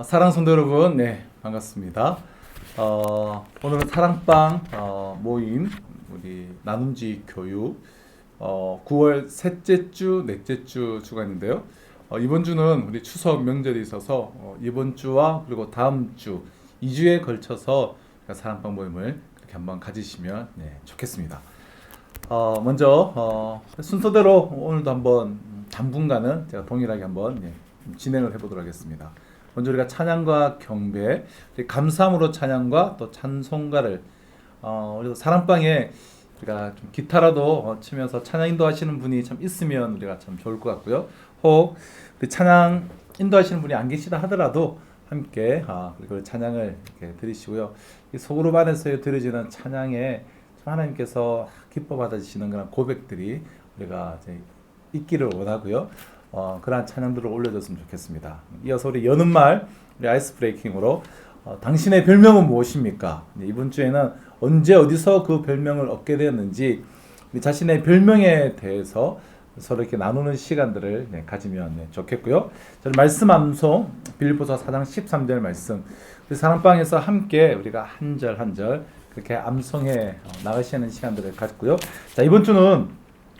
사랑 성도 여러분, 네, 반갑습니다. 오늘은 사랑방 모임, 우리 나눔지 교육 9월 셋째 주, 넷째 주 주간인데요. 이번 주는 우리 추석 명절이 있어서 이번 주와 그리고 다음 주 2주에 걸쳐서 사랑방 모임을 그렇게 한번 가지시면 좋겠습니다. 먼저 순서대로 오늘도 한번 당분간은 제가 동일하게 한번 진행을 해보도록 하겠습니다. 먼저 우리가 찬양과 경배, 감사함으로 찬양과 또 찬송가를 우리가 사랑방에 우리가 좀 기타라도 치면서 찬양 인도하시는 분이 참 있으면 우리가 참 좋을 것 같고요. 혹 찬양 인도하시는 분이 안 계시다 하더라도 함께 그리고 찬양을 이렇게 드리시고요. 소그룹 안에서 드려지는 찬양에 하나님께서 기뻐 받아주시는 그런 고백들이 우리가 이제 있기를 원하고요. 그러한 찬양들을 올려줬으면 좋겠습니다. 이어서 우리 여는 말, 우리 아이스 브레이킹으로 당신의 별명은 무엇입니까? 이번 주에는 언제 어디서 그 별명을 얻게 되었는지 우리 자신의 별명에 대해서 서로 이렇게 나누는 시간들을 가지면 좋겠고요. 저는 말씀 암송 빌립보서 4장 13절 말씀 우리 사랑방에서 함께 우리가 한 절 한 절 그렇게 암송해 나가시는 시간들을 갖고요. 자, 이번 주는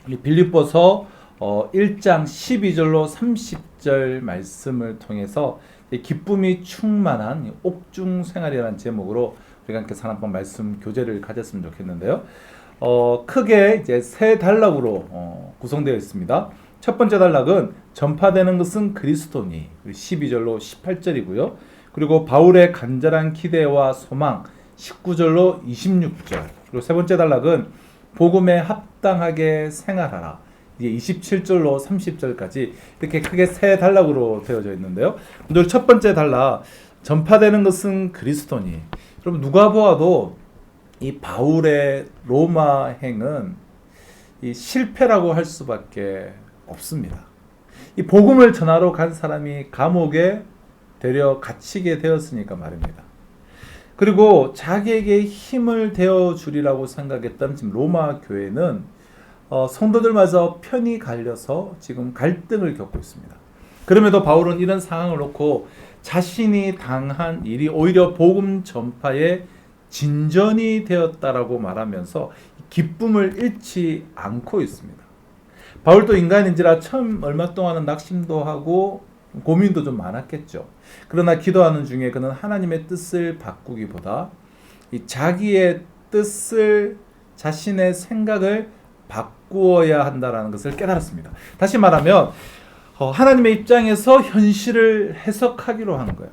우리 빌립보서 1장 12절로 30절 말씀을 통해서 기쁨이 충만한 옥중 생활이라는 제목으로 우리가 함께 사랑방 말씀 교제를 가졌으면 좋겠는데요. 크게 이제 세 단락으로 구성되어 있습니다. 첫 번째 단락은 전파되는 것은 그리스도니 12절로 18절이고요. 그리고 바울의 간절한 기대와 소망 19절로 26절. 그리고 세 번째 단락은 복음에 합당하게 생활하라. 이게 27절로 30절까지 이렇게 크게 세 단락으로 되어져 있는데요. 먼저 첫 번째 단락, 전파되는 것은 그리스도니. 여러분 누가 보아도 이 바울의 로마행은 이 실패라고 할 수밖에 없습니다. 이 복음을 전하러 간 사람이 감옥에 데려 갇히게 되었으니까 말입니다. 그리고 자기에게 힘을 되어 주리라고 생각했던 지금 로마 교회는 성도들마저 편이 갈려서 지금 갈등을 겪고 있습니다. 그럼에도 바울은 이런 상황을 놓고 자신이 당한 일이 오히려 복음 전파의 진전이 되었다라고 말하면서 기쁨을 잃지 않고 있습니다. 바울도 인간인지라 처음 얼마 동안은 낙심도 하고 고민도 좀 많았겠죠. 그러나 기도하는 중에 그는 하나님의 뜻을 바꾸기보다 이 자기의 뜻을 자신의 생각을 바꾸어야 한다는 것을 깨달았습니다. 다시 말하면 하나님의 입장에서 현실을 해석하기로 하는 거예요.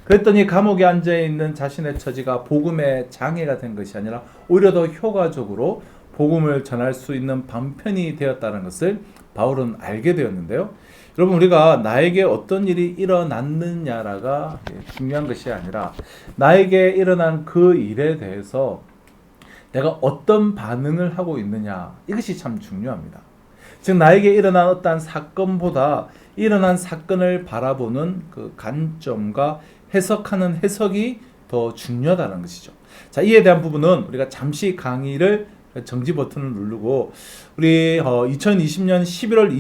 그랬더니 감옥에 앉아있는 자신의 처지가 복음의 장애가 된 것이 아니라 오히려 더 효과적으로 복음을 전할 수 있는 방편이 되었다는 것을 바울은 알게 되었는데요. 여러분 우리가 나에게 어떤 일이 일어났느냐가 중요한 것이 아니라 나에게 일어난 그 일에 대해서 내가 어떤 반응을 하고 있느냐 이것이 참 중요합니다. 즉 나에게 일어난 어떤 사건보다 일어난 사건을 바라보는 그 관점과 해석하는 해석이 더 중요하다는 것이죠. 자, 이에 대한 부분은 우리가 잠시 강의를 정지 버튼을 누르고 우리 2020년 11월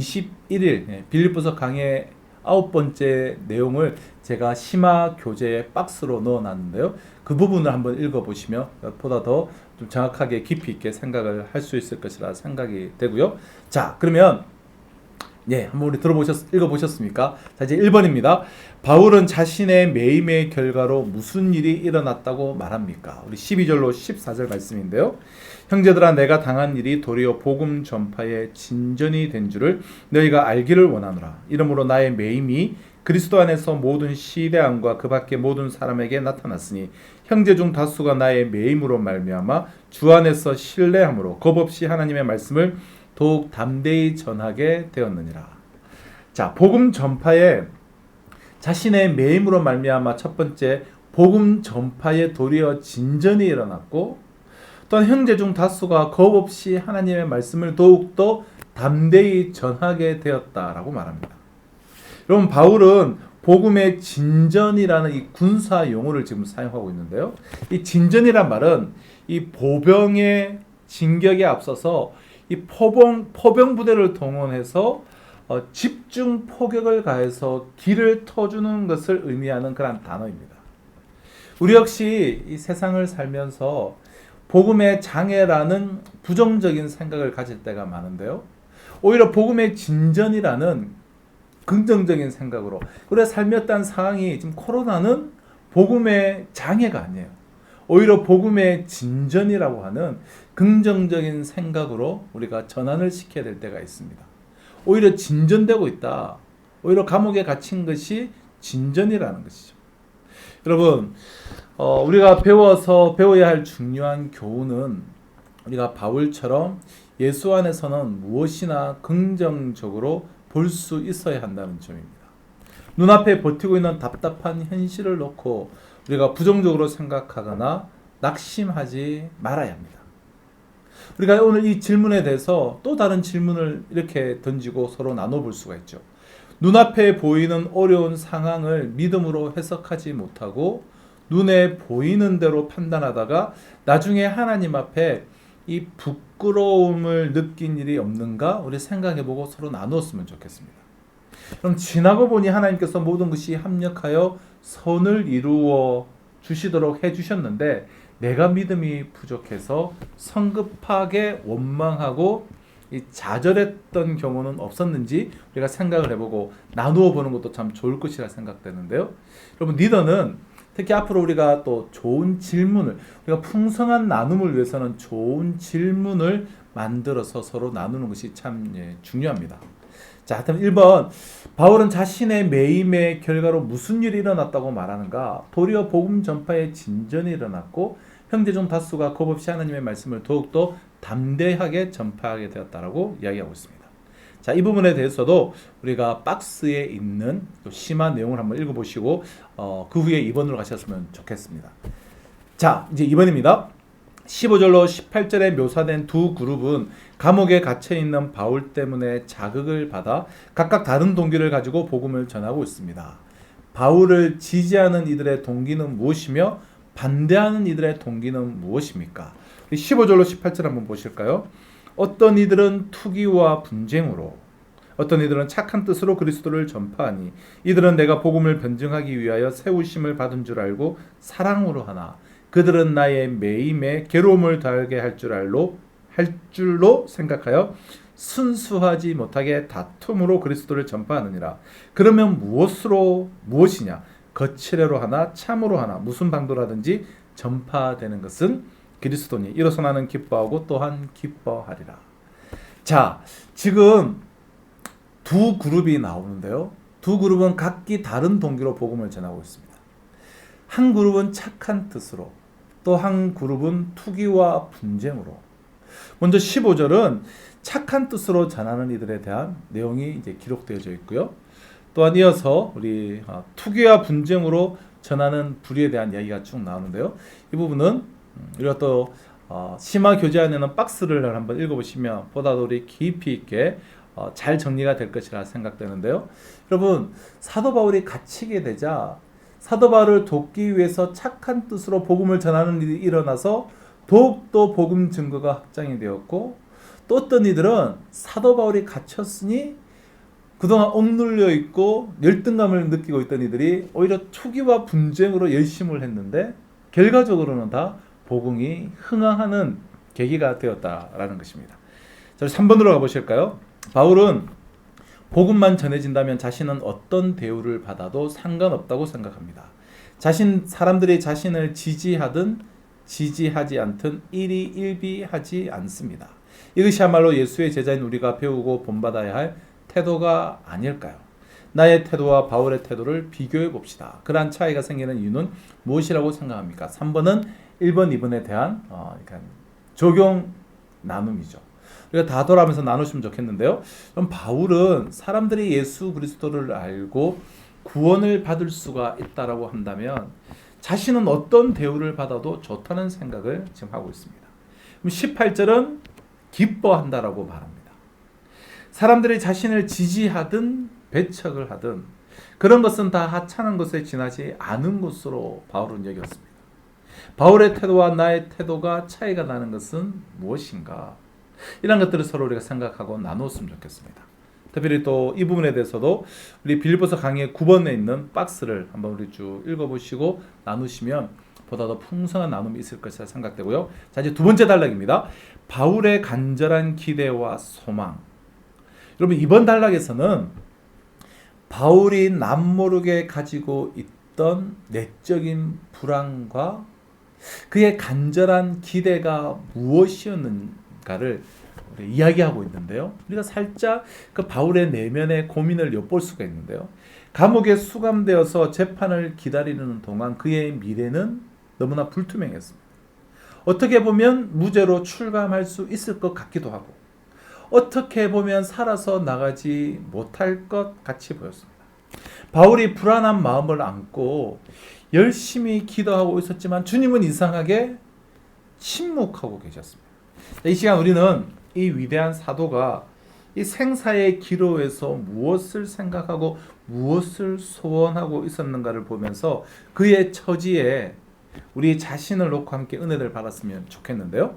21일 빌립보서 강의 9번째 내용을 제가 심화 교재 박스로 넣어놨는데요. 그 부분을 한번 읽어보시면 보다 더 좀 정확하게 깊이 있게 생각을 할 수 있을 것이라 생각이 되고요. 자, 그러면 한번 우리 읽어보셨습니까? 자, 이제 1번입니다. 바울은 자신의 매임의 결과로 무슨 일이 일어났다고 말합니까? 우리 12절로 14절 말씀인데요. 형제들아 내가 당한 일이 도리어 복음 전파의 진전이 된 줄을 너희가 알기를 원하노라. 이러므로 나의 매임이 그리스도 안에서 모든 시대함과 그 밖의 모든 사람에게 나타났으니 형제 중 다수가 나의 매임으로 말미암아 주 안에서 신뢰함으로 겁없이 하나님의 말씀을 더욱 담대히 전하게 되었느니라. 자, 복음 전파에 자신의 매임으로 말미암아 첫 번째 복음 전파에 도리어 진전이 일어났고 또한 형제 중 다수가 겁없이 하나님의 말씀을 더욱더 담대히 전하게 되었다라고 말합니다. 여러분 바울은 복음의 진전이라는 이 군사 용어를 지금 사용하고 있는데요. 이 진전이란 말은 이 보병의 진격에 앞서서 이 포병 부대를 동원해서 집중 포격을 가해서 기를 터주는 것을 의미하는 그런 단어입니다. 우리 역시 이 세상을 살면서 복음의 장애라는 부정적인 생각을 가질 때가 많은데요. 오히려 복음의 진전이라는 긍정적인 생각으로 우리가 삶이었던 상황이 지금 코로나는 복음의 장애가 아니에요. 오히려 복음의 진전이라고 하는 긍정적인 생각으로 우리가 전환을 시켜야 될 때가 있습니다. 오히려 진전되고 있다. 오히려 감옥에 갇힌 것이 진전이라는 것이죠. 여러분, 우리가 배워야 할 중요한 교훈은 우리가 바울처럼 예수 안에서는 무엇이나 긍정적으로 볼 수 있어야 한다는 점입니다. 눈앞에 버티고 있는 답답한 현실을 놓고 우리가 부정적으로 생각하거나 낙심하지 말아야 합니다. 우리가 오늘 이 질문에 대해서 또 다른 질문을 이렇게 던지고 서로 나눠볼 수가 있죠. 눈앞에 보이는 어려운 상황을 믿음으로 해석하지 못하고 눈에 보이는 대로 판단하다가 나중에 하나님 앞에 이 부끄러움을 느낀 일이 없는가 우리 생각해보고 서로 나누었으면 좋겠습니다. 그럼 지나고 보니 하나님께서 모든 것이 합력하여 선을 이루어 주시도록 해주셨는데 내가 믿음이 부족해서 성급하게 원망하고 이 좌절했던 경우는 없었는지 우리가 생각을 해보고 나누어 보는 것도 참 좋을 것이라 생각되는데요. 여러분, 리더는 특히 앞으로 우리가 또 좋은 질문을, 우리가 풍성한 나눔을 위해서는 좋은 질문을 만들어서 서로 나누는 것이 참 중요합니다. 자, 그럼 1번, 바울은 자신의 매임의 결과로 무슨 일이 일어났다고 말하는가? 도리어 복음 전파의 진전이 일어났고 형제 중 다수가 겁없이 하나님의 말씀을 더욱더 담대하게 전파하게 되었다라고 이야기하고 있습니다. 자, 이 부분에 대해서도 우리가 박스에 있는 심한 내용을 한번 읽어보시고 그 후에 2번으로 가셨으면 좋겠습니다. 자, 이제 2번입니다. 15절로 18절에 묘사된 두 그룹은 감옥에 갇혀있는 바울 때문에 자극을 받아 각각 다른 동기를 가지고 복음을 전하고 있습니다. 바울을 지지하는 이들의 동기는 무엇이며 반대하는 이들의 동기는 무엇입니까? 15절로 18절 한번 보실까요? 어떤 이들은 투기와 분쟁으로, 어떤 이들은 착한 뜻으로 그리스도를 전파하니 이들은 내가 복음을 변증하기 위하여 세우심을 받은 줄 알고 사랑으로 하나 그들은 나의 매임에 괴로움을 더하게 할 줄로 생각하여 순수하지 못하게 다툼으로 그리스도를 전파하느니라. 그러면 무엇이냐? 거칠애로 하나 참으로 하나 무슨 방도라든지 전파되는 것은 그리스도니 이로써 나는 기뻐하고 또한 기뻐하리라. 자, 지금 두 그룹이 나오는데요. 두 그룹은 각기 다른 동기로 복음을 전하고 있습니다. 한 그룹은 착한 뜻으로, 또 한 그룹은 투기와 분쟁으로. 먼저 15절은 착한 뜻으로 전하는 이들에 대한 내용이 이제 기록되어져 있고요. 또한 이어서 우리 투기와 분쟁으로 전하는 불의에 대한 이야기가 쭉 나오는데요. 이 부분은 우리가 또 심화 교재 안에는 박스를 한번 읽어보시면 보다 더 우리 깊이 있게 잘 정리가 될 것이라 생각되는데요. 여러분, 사도 바울이 갇히게 되자 사도 바울을 돕기 위해서 착한 뜻으로 복음을 전하는 일이 일어나서 더욱더 복음 증거가 확장이 되었고, 또 어떤 이들은 사도 바울이 갇혔으니 그동안 억눌려 있고 열등감을 느끼고 있던 이들이 오히려 투기와 분쟁으로 열심을 했는데 결과적으로는 다 복음이 흥황하는 계기가 되었다라는 것입니다. 자, 3번으로 가보실까요? 바울은 복음만 전해진다면 자신은 어떤 대우를 받아도 상관없다고 생각합니다. 사람들이 자신을 지지하든 지지하지 않든 일희일비하지 않습니다. 이것이야말로 예수의 제자인 우리가 배우고 본받아야 할 태도가 아닐까요? 나의 태도와 바울의 태도를 비교해 봅시다. 그러한 차이가 생기는 이유는 무엇이라고 생각합니까? 3번은 1번, 2번에 대한 적용 나눔이죠. 우리가 다 돌아가면서 나누시면 좋겠는데요. 그럼 바울은 사람들이 예수 그리스도를 알고 구원을 받을 수가 있다라고 한다면 자신은 어떤 대우를 받아도 좋다는 생각을 지금 하고 있습니다. 그럼 18절은 기뻐한다라고 말합니다. 사람들이 자신을 지지하든 배척을 하든 그런 것은 다 하찮은 것에 지나지 않은 것으로 바울은 여겼습니다. 바울의 태도와 나의 태도가 차이가 나는 것은 무엇인가? 이런 것들을 서로 우리가 생각하고 나누었으면 좋겠습니다. 특별히 또 이 부분에 대해서도 우리 빌립보서 강의 9번에 있는 박스를 한번 우리 쭉 읽어보시고 나누시면 보다 더 풍성한 나눔이 있을 것이라 생각되고요. 자, 이제 두 번째 단락입니다. 바울의 간절한 기대와 소망. 여러분, 이번 단락에서는 바울이 남모르게 가지고 있던 내적인 불안과 그의 간절한 기대가 무엇이었는가를 이야기하고 있는데요. 우리가 살짝 그 바울의 내면의 고민을 엿볼 수가 있는데요. 감옥에 수감되어서 재판을 기다리는 동안 그의 미래는 너무나 불투명했습니다. 어떻게 보면 무죄로 출감할 수 있을 것 같기도 하고, 어떻게 보면 살아서 나가지 못할 것 같이 보였습니다. 바울이 불안한 마음을 안고 열심히 기도하고 있었지만 주님은 이상하게 침묵하고 계셨습니다. 이 시간 우리는 이 위대한 사도가 이 생사의 기로에서 무엇을 생각하고 무엇을 소원하고 있었는가를 보면서 그의 처지에 우리 자신을 놓고 함께 은혜를 받았으면 좋겠는데요.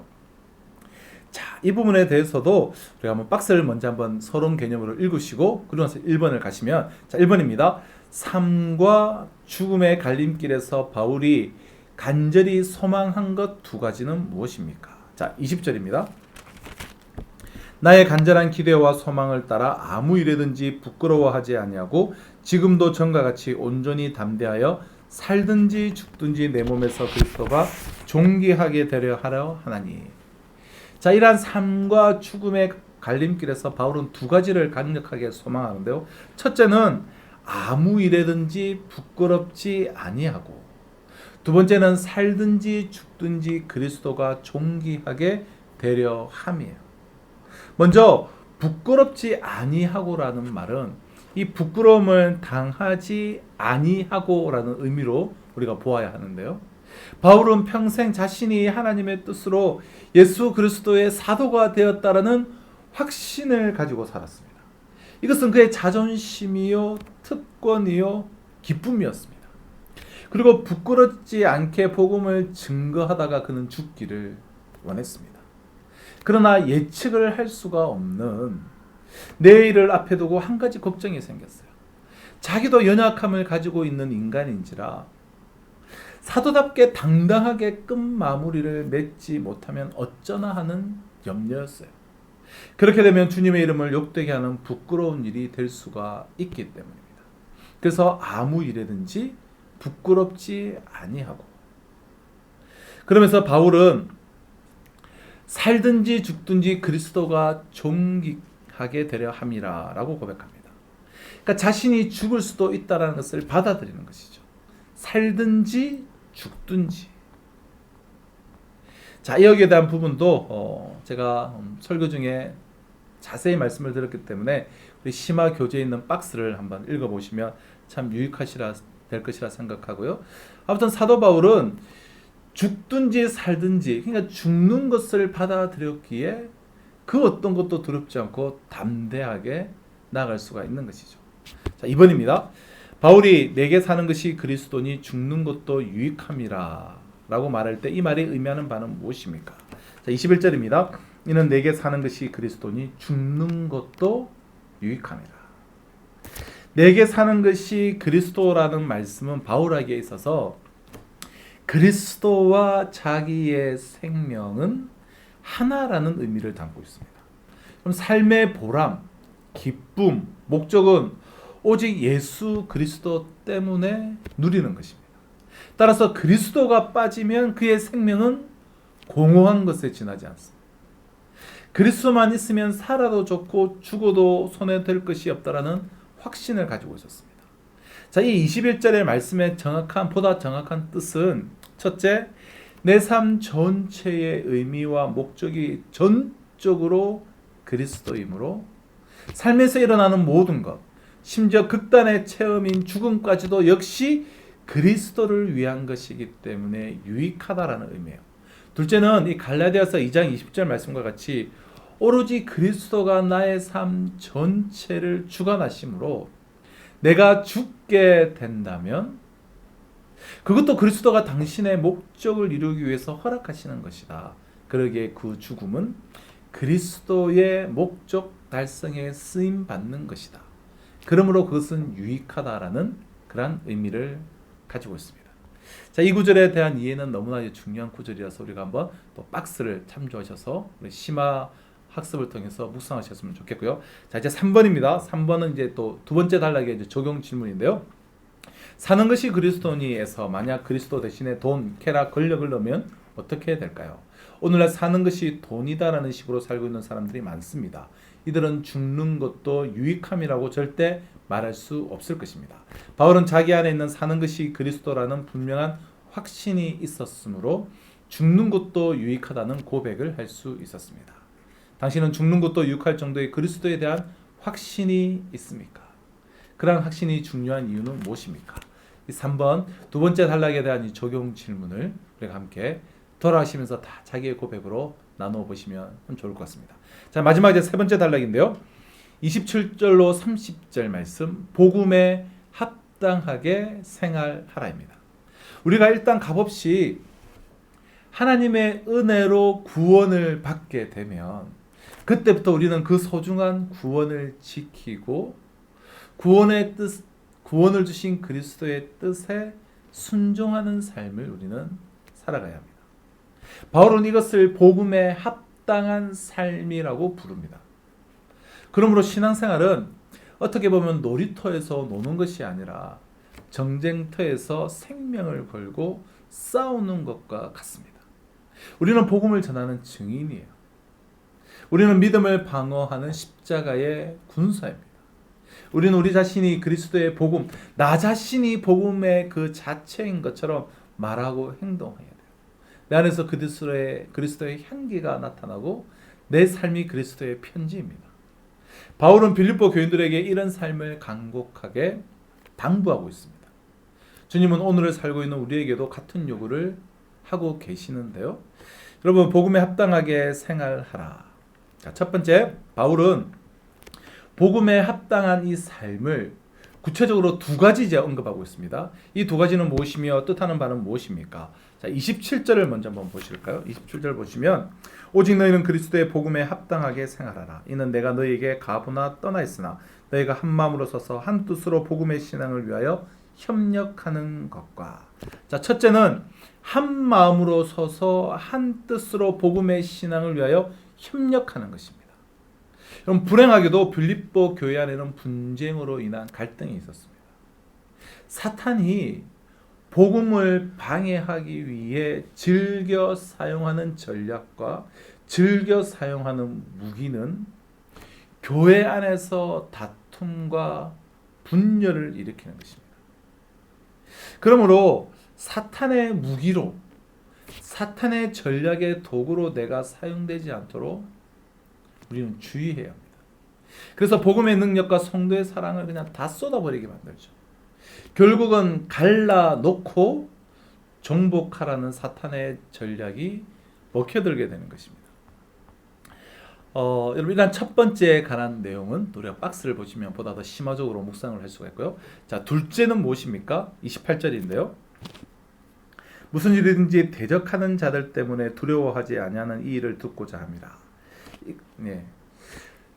자, 이 부분에 대해서도 우리가 한번 박스를 먼저 한번 서론 개념으로 읽으시고 그러고 나서 1번을 가시면, 자, 1번입니다. 삶과 죽음의 갈림길에서 바울이 간절히 소망한 것 두 가지는 무엇입니까? 자, 20절입니다. 나의 간절한 기대와 소망을 따라 아무 일에든지 부끄러워하지 아니하고 지금도 전과 같이 온전히 담대하여 살든지 죽든지 내 몸에서 그리스도가 존귀하게 되려 하려 하나니. 자, 이러한 삶과 죽음의 갈림길에서 바울은 두 가지를 강력하게 소망하는데요. 첫째는 아무 일에든지 부끄럽지 아니하고, 두 번째는 살든지 죽든지 그리스도가 존귀하게 되려 함이에요. 먼저 부끄럽지 아니하고라는 말은 이 부끄러움을 당하지 아니하고라는 의미로 우리가 보아야 하는데요. 바울은 평생 자신이 하나님의 뜻으로 예수 그리스도의 사도가 되었다라는 확신을 가지고 살았습니다. 이것은 그의 자존심이요, 특권이요, 기쁨이었습니다. 그리고 부끄럽지 않게 복음을 증거하다가 그는 죽기를 원했습니다. 그러나 예측을 할 수가 없는 내일을 앞에 두고 한 가지 걱정이 생겼어요. 자기도 연약함을 가지고 있는 인간인지라 사도답게 당당하게 끝마무리를 맺지 못하면 어쩌나 하는 염려였어요. 그렇게 되면 주님의 이름을 욕되게 하는 부끄러운 일이 될 수가 있기 때문입니다. 그래서 아무 일에든지 부끄럽지 아니하고, 그러면서 바울은 살든지 죽든지 그리스도가 존귀하게 되려 함이라 라고 고백합니다. 그러니까 자신이 죽을 수도 있다는 것을 받아들이는 것이죠. 살든지 죽든지. 자, 여기에 대한 부분도 제가 설교 중에 자세히 말씀을 드렸기 때문에 우리 심화 교재에 있는 박스를 한번 읽어보시면 참 유익하시라 될 것이라 생각하고요. 아무튼 사도 바울은 죽든지 살든지, 그러니까 죽는 것을 받아들였기에 그 어떤 것도 두렵지 않고 담대하게 나아갈 수가 있는 것이죠. 자, 2번입니다. 바울이 내게 사는 것이 그리스도니 죽는 것도 유익함이라 라고 말할 때 이 말이 의미하는 바는 무엇입니까? 자, 21절입니다. 이는 내게 사는 것이 그리스도니 죽는 것도 유익함이라. 내게 사는 것이 그리스도라는 말씀은 바울에게 있어서 그리스도와 자기의 생명은 하나라는 의미를 담고 있습니다. 그럼 삶의 보람, 기쁨, 목적은 오직 예수 그리스도 때문에 누리는 것입니다. 따라서 그리스도가 빠지면 그의 생명은 공허한 것에 지나지 않습니다. 그리스도만 있으면 살아도 좋고 죽어도 손해될 것이 없다라는 확신을 가지고 있었습니다. 자, 이 21절의 말씀의 보다 정확한 뜻은, 첫째, 내 삶 전체의 의미와 목적이 전적으로 그리스도이므로 삶에서 일어나는 모든 것, 심지어 극단의 체험인 죽음까지도 역시 그리스도를 위한 것이기 때문에 유익하다라는 의미예요. 둘째는 이 갈라디아서 2장 20절 말씀과 같이 오로지 그리스도가 나의 삶 전체를 주관하심으로 내가 죽게 된다면 그것도 그리스도가 당신의 목적을 이루기 위해서 허락하시는 것이다. 그러기에 그 죽음은 그리스도의 목적 달성에 쓰임 받는 것이다. 그러므로 그것은 유익하다라는 그러한 의미를 가지고 있습니다. 자, 이 구절에 대한 이해는 너무나 중요한 구절이라서 우리가 한번 또 박스를 참조하셔서 우리 심화 학습을 통해서 묵상하셨으면 좋겠고요. 자, 이제 3번입니다. 3번은 이제 또 두 번째 단락의 이제 적용 질문인데요. 사는 것이 그리스도니에서 만약 그리스도 대신에 돈, 쾌락, 권력을 넣으면 어떻게 될까요? 오늘날 사는 것이 돈이다라는 식으로 살고 있는 사람들이 많습니다. 이들은 죽는 것도 유익함이라고 절대 말할 수 없을 것입니다. 바울은 자기 안에 있는 사는 것이 그리스도라는 분명한 확신이 있었으므로 죽는 것도 유익하다는 고백을 할 수 있었습니다. 당신은 죽는 것도 유익할 정도의 그리스도에 대한 확신이 있습니까? 그러한 확신이 중요한 이유는 무엇입니까? 이 3번 두 번째 단락에 대한 이 적용 질문을 우리가 함께 돌아가시면서 다 자기의 고백으로 나누어 보시면 좋을 것 같습니다. 자, 마지막 이제 세 번째 단락인데요. 27절로 30절 말씀, 복음에 합당하게 생활하라입니다. 우리가 일단 값없이 하나님의 은혜로 구원을 받게 되면 그때부터 우리는 그 소중한 구원을 지키고 구원을 주신 그리스도의 뜻에 순종하는 삶을 우리는 살아가야 합니다. 바울은 이것을 복음에 합당한 삶이라고 부릅니다. 그러므로 신앙생활은 어떻게 보면 놀이터에서 노는 것이 아니라 정쟁터에서 생명을 걸고 싸우는 것과 같습니다. 우리는 복음을 전하는 증인이에요. 우리는 믿음을 방어하는 십자가의 군사입니다. 우리는 우리 자신이 그리스도의 복음, 나 자신이 복음의 그 자체인 것처럼 말하고 행동해야 돼요. 내 안에서 그리스도의 향기가 나타나고 내 삶이 그리스도의 편지입니다. 바울은 빌립보 교인들에게 이런 삶을 간곡하게 당부하고 있습니다. 주님은 오늘을 살고 있는 우리에게도 같은 요구를 하고 계시는데요. 여러분, 복음에 합당하게 생활하라. 자, 첫 번째, 바울은 복음에 합당한 이 삶을 구체적으로 두 가지 이제 언급하고 있습니다. 이 두 가지는 무엇이며 뜻하는 바는 무엇입니까? 자, 27절을 먼저 한번 보실까요? 27절 보시면 오직 너희는 그리스도의 복음에 합당하게 생활하라. 이는 내가 너희에게 가보나 떠나 있으나 너희가 한 마음으로 서서 한 뜻으로 복음의 신앙을 위하여 협력하는 것과. 자, 첫째는 한 마음으로 서서 한 뜻으로 복음의 신앙을 위하여 협력하는 것입니다. 그럼 불행하게도 빌립보 교회 안에는 분쟁으로 인한 갈등이 있었습니다. 사탄이 복음을 방해하기 위해 즐겨 사용하는 전략과 즐겨 사용하는 무기는 교회 안에서 다툼과 분열을 일으키는 것입니다. 그러므로 사탄의 무기로, 사탄의 전략의 도구로 내가 사용되지 않도록 우리는 주의해야 합니다. 그래서 복음의 능력과 성도의 사랑을 그냥 다 쏟아버리게 만들죠. 결국은 갈라놓고 정복하라는 사탄의 전략이 먹혀들게 되는 것입니다. 여러분, 일단 첫 번째 관한 내용은 우리가 박스를 보시면 보다 더 심화적으로 묵상을 할 수가 있고요. 자, 둘째는 무엇입니까? 28절인데요. 무슨 일이든지 대적하는 자들 때문에 두려워하지 아니하는 이 일을 듣고자 합니다. 네.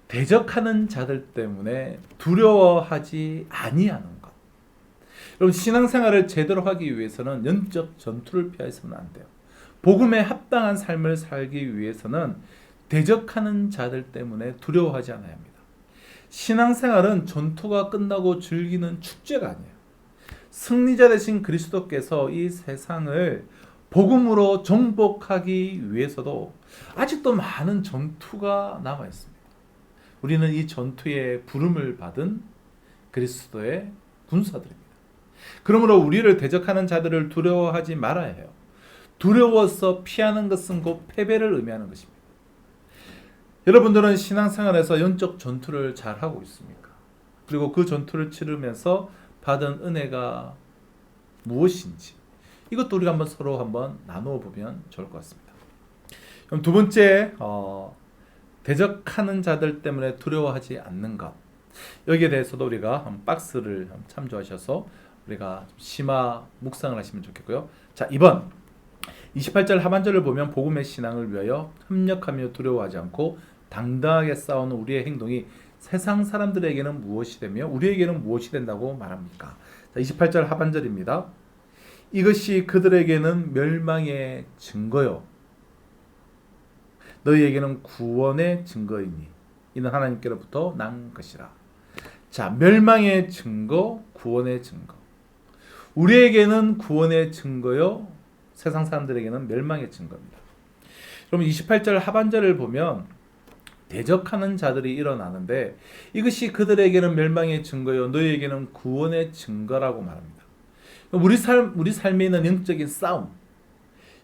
대적하는 자들 때문에 두려워하지 아니하는 것. 여러분, 신앙생활을 제대로 하기 위해서는 영적 전투를 피해서는 안 돼요. 복음에 합당한 삶을 살기 위해서는 대적하는 자들 때문에 두려워하지 않아야 합니다. 신앙생활은 전투가 끝나고 즐기는 축제가 아니에요. 승리자 되신 그리스도께서 이 세상을 복음으로 정복하기 위해서도 아직도 많은 전투가 남아 있습니다. 우리는 이 전투에 부름을 받은 그리스도의 군사들입니다. 그러므로 우리를 대적하는 자들을 두려워하지 말아야 해요. 두려워서 피하는 것은 곧 패배를 의미하는 것입니다. 여러분들은 신앙생활에서 영적 전투를 잘 하고 있습니까? 그리고 그 전투를 치르면서 받은 은혜가 무엇인지, 이것도 우리가 한번 서로 한번 나누어 보면 좋을 것 같습니다. 그럼 두 번째, 대적하는 자들 때문에 두려워하지 않는 것. 여기에 대해서도 우리가 한 박스를 참조하셔서 우리가 심화 묵상을 하시면 좋겠고요. 자, 2번 28절 하반절을 보면 복음의 신앙을 위하여 협력하며 두려워하지 않고 당당하게 싸우는 우리의 행동이 세상 사람들에게는 무엇이 되며 우리에게는 무엇이 된다고 말합니까? 자, 28절 하반절입니다. 이것이 그들에게는 멸망의 증거요 너희에게는 구원의 증거이니 이는 하나님께로부터 난 것이라. 자, 멸망의 증거, 구원의 증거. 우리에게는 구원의 증거요, 세상 사람들에게는 멸망의 증거입니다. 그러면 28절 하반절을 보면 대적하는 자들이 일어나는데 이것이 그들에게는 멸망의 증거요 너희에게는 구원의 증거라고 말합니다. 우리 삶에 있는 영적인 싸움,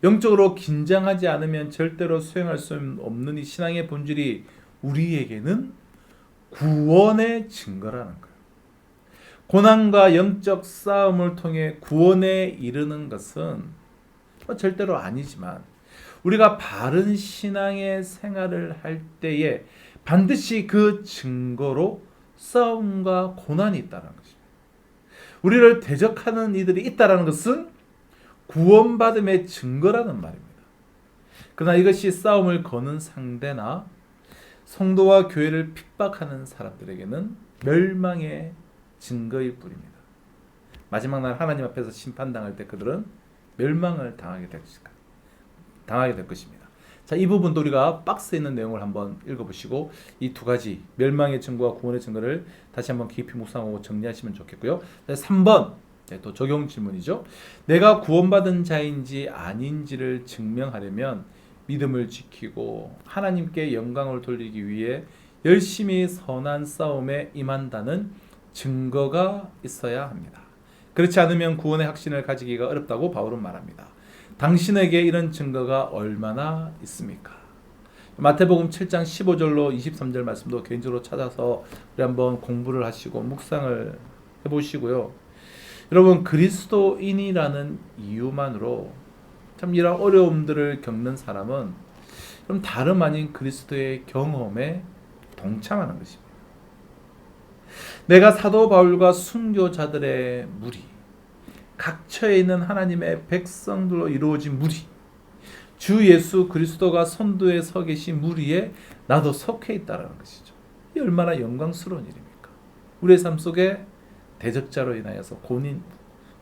영적으로 긴장하지 않으면 절대로 수행할 수 없는 이 신앙의 본질이 우리에게는 구원의 증거라는 거예요. 고난과 영적 싸움을 통해 구원에 이르는 것은 절대로 아니지만 우리가 바른 신앙의 생활을 할 때에 반드시 그 증거로 싸움과 고난이 있다는 것입니다. 우리를 대적하는 이들이 있다는 것은 구원받음의 증거라는 말입니다. 그러나 이것이 싸움을 거는 상대나 성도와 교회를 핍박하는 사람들에게는 멸망의 증거일 뿐입니다. 마지막 날 하나님 앞에서 심판당할 때 그들은 멸망을 당하게 될 것입니다. 자, 이 부분도 우리가 박스에 있는 내용을 한번 읽어보시고 이 두 가지 멸망의 증거와 구원의 증거를 다시 한번 깊이 묵상하고 정리하시면 좋겠고요. 3번 또 적용 질문이죠. 내가 구원받은 자인지 아닌지를 증명하려면 믿음을 지키고 하나님께 영광을 돌리기 위해 열심히 선한 싸움에 임한다는 증거가 있어야 합니다. 그렇지 않으면 구원의 확신을 가지기가 어렵다고 바울은 말합니다. 당신에게 이런 증거가 얼마나 있습니까? 마태복음 7장 15절로 23절 말씀도 개인적으로 찾아서 우리 한번 공부를 하시고 묵상을 해보시고요. 여러분, 그리스도인이라는 이유만으로 참 이런 어려움들을 겪는 사람은 좀 다름 아닌 그리스도의 경험에 동참하는 것입니다. 내가 사도 바울과 순교자들의 무리, 각처에 있는 하나님의 백성들로 이루어진 무리, 주 예수 그리스도가 선두에 서 계신 무리에 나도 속해 있다는 것이죠. 이 얼마나 영광스러운 일입니까? 우리의 삶 속에 대적자로 인하여서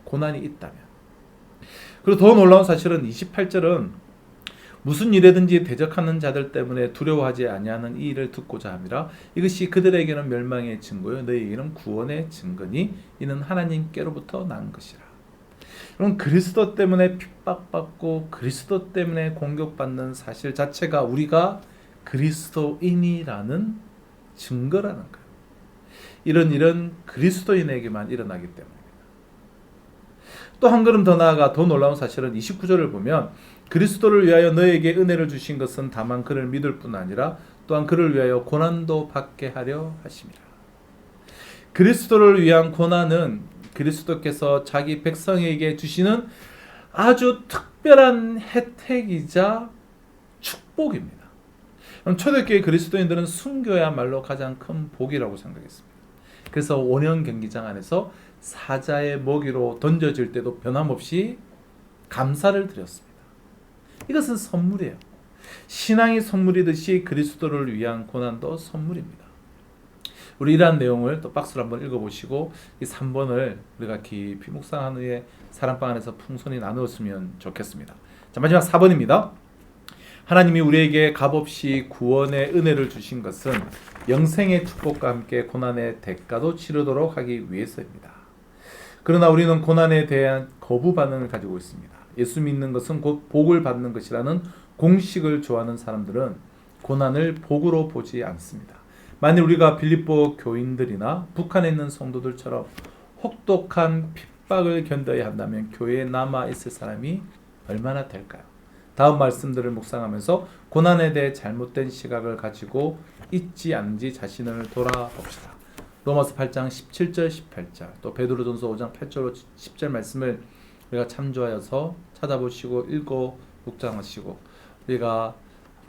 고난이 있다면. 그리고 더 놀라운 사실은 28절은 무슨 일에든지 대적하는 자들 때문에 두려워하지 아니하는 이 일을 듣고자 함이라. 이것이 그들에게는 멸망의 증거요 너희에게는 구원의 증거니 이는 하나님께로부터 난 것이라. 그럼 그리스도 때문에 핍박받고 그리스도 때문에 공격받는 사실 자체가 우리가 그리스도인이라는 증거라는 거예요. 이런 일은 그리스도인에게만 일어나기 때문입니다. 또 한 걸음 더 나아가 더 놀라운 사실은 29절을 보면 그리스도를 위하여 너에게 은혜를 주신 것은 다만 그를 믿을 뿐 아니라 또한 그를 위하여 고난도 받게 하려 하심이라. 그리스도를 위한 고난은 그리스도께서 자기 백성에게 주시는 아주 특별한 혜택이자 축복입니다. 초대교회 그리스도인들은 순교야말로 가장 큰 복이라고 생각했습니다. 그래서 원형 경기장 안에서 사자의 먹이로 던져질 때도 변함없이 감사를 드렸습니다. 이것은 선물이에요. 신앙이 선물이듯이 그리스도를 위한 고난도 선물입니다. 우리 이러한 내용을 또 박스로 한번 읽어보시고 이 3번을 우리가 깊이 묵상한 후에 사랑방 안에서 풍성히 나누었으면 좋겠습니다. 자, 마지막 4번입니다. 하나님이 우리에게 값없이 구원의 은혜를 주신 것은 영생의 축복과 함께 고난의 대가도 치르도록 하기 위해서입니다. 그러나 우리는 고난에 대한 거부 반응을 가지고 있습니다. 예수 믿는 것은 곧 복을 받는 것이라는 공식을 좋아하는 사람들은 고난을 복으로 보지 않습니다. 만일 우리가 빌립보 교인들이나 북한에 있는 성도들처럼 혹독한 핍박을 견뎌야 한다면 교회에 남아있을 사람이 얼마나 될까요? 다음 말씀들을 묵상하면서 고난에 대해 잘못된 시각을 가지고 있지 않은지 자신을 돌아봅시다. 로마서 8장 17절 18절 또 베드로전서 5장 8절 10절 말씀을 우리가 참조하여서 찾아보시고 읽고 묵상하시고 우리가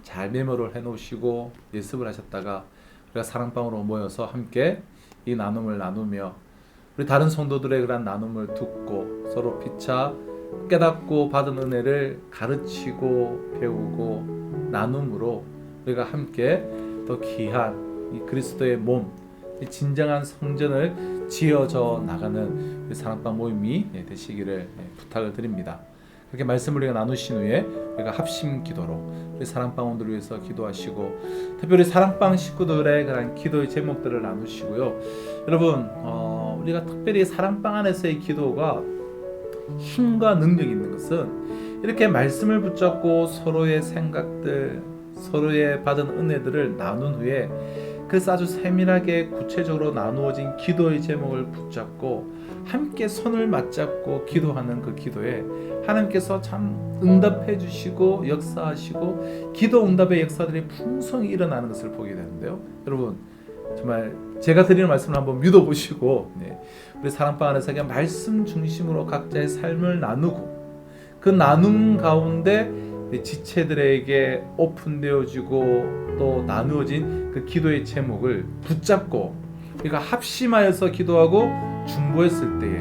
잘 메모를 해놓으시고 예습을 하셨다가 우리가 사랑방으로 모여서 함께 이 나눔을 나누며 우리 다른 성도들의 그런 나눔을 듣고 서로 피차 깨닫고 받은 은혜를 가르치고 배우고 나눔으로 우리가 함께 또 또 귀한 이 그리스도의 몸, 이 진정한 성전을 지어져 나가는 우리 사랑방 모임이 되시기를 부탁을 드립니다. 그렇게 말씀을 우리가 나누신 후에 우리가 합심 기도로 우리 사랑방원들을 위해서 기도하시고, 특별히 사랑방 식구들의 그런 기도의 제목들을 나누시고요. 여러분, 우리가 특별히 사랑방 안에서의 기도가 힘과 능력이 있는 것은 이렇게 말씀을 붙잡고 서로의 생각들, 서로의 받은 은혜들을 나눈 후에, 그래서 아주 세밀하게 구체적으로 나누어진 기도의 제목을 붙잡고 함께 손을 맞잡고 기도하는 그 기도에 하나님께서 참 응답해 주시고 역사하시고 기도 응답의 역사들이 풍성히 일어나는 것을 보게 되는데요. 여러분, 정말 제가 드리는 말씀을 한번 믿어보시고, 우리 사랑방 안에서 그냥 말씀 중심으로 각자의 삶을 나누고, 그 나눔 가운데 지체들에게 오픈되어지고 또 나누어진 그 기도의 제목을 붙잡고 우리가 합심하여서 기도하고 중보했을 때에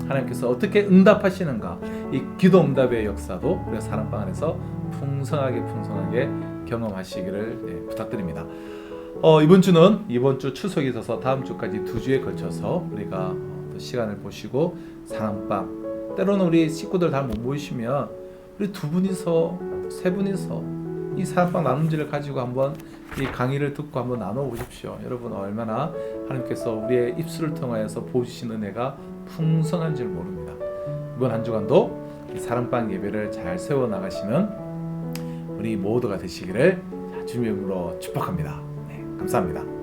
하나님께서 어떻게 응답하시는가, 이 기도 응답의 역사도 우리가 사랑방 안에서 풍성하게 경험하시기를 부탁드립니다. 이번 주 추석이 있어서 다음 주까지 2주에 걸쳐서 우리가 또 시간을 보시고 사랑방, 때로는 우리 식구들 다 못 모이시면 우리 2분이서 3분이서 이 사랑방 나눔지를 가지고 한번 이 강의를 듣고 한번 나눠보십시오. 여러분, 얼마나 하나님께서 우리의 입술을 통하여서 보여주신 은혜가 풍성한 줄 모릅니다. 이번 한 주간도 이 사랑방 예배를 잘 세워나가시는 우리 모두가 되시기를 주님의 이름으로 축복합니다. 감사합니다.